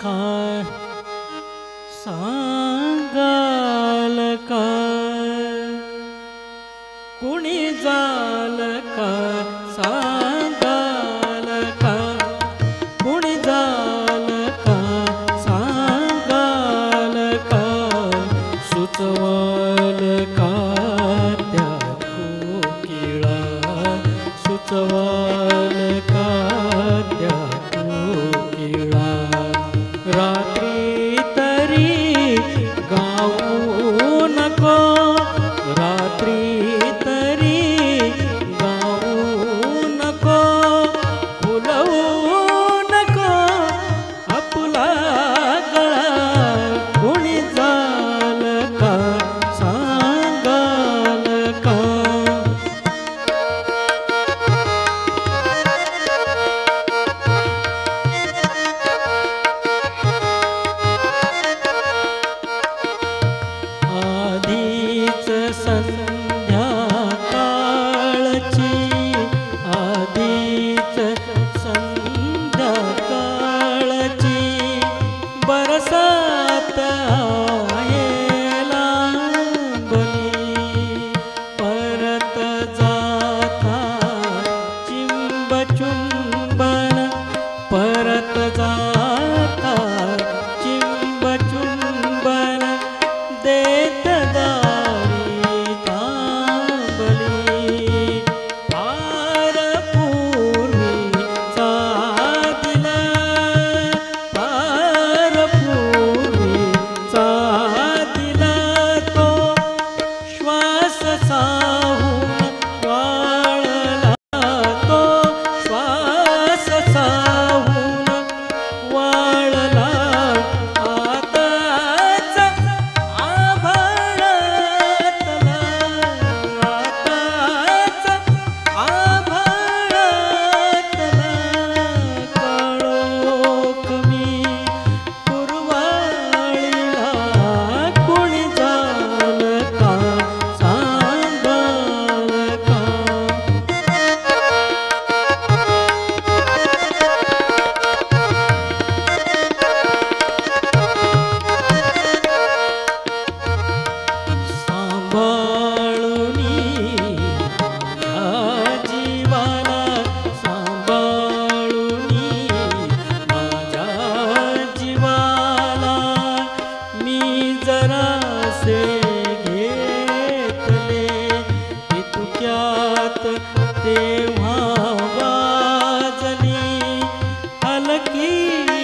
का सांगाल का कुणी जाल का सांगाल का कुणी जाल का सांगाल का सुचवाल का त्या कोकिळा सुचवाल का त्या कोकिळा रात्री तरी गाऊ नको रात्री तरी गाऊ नको फुलवू नको आपला गळा कुणी जाल का सांगाल का आधीच संध्याकाळची आधीच संध्याकाळची बरसात आहे लांबली परत जाता चिंब चुंबन परत जाता चिंब चुंबन देत दारी तांबली फार पूर्वीचा दिला फार पूर्वीचा दिला तो श्वास साहून वाळला तो श्वास साहून वाळला आताच आभाळातला आताच आभाळातला काळोख मी पुरवाळीला कुणी जाल का सांगाल का सांभाळुनी माझ्या जीवाला सांभाळुनी माझ्या जीवाला मी जरासे घेतले इतक्यात तेव्हा वाजली हलकी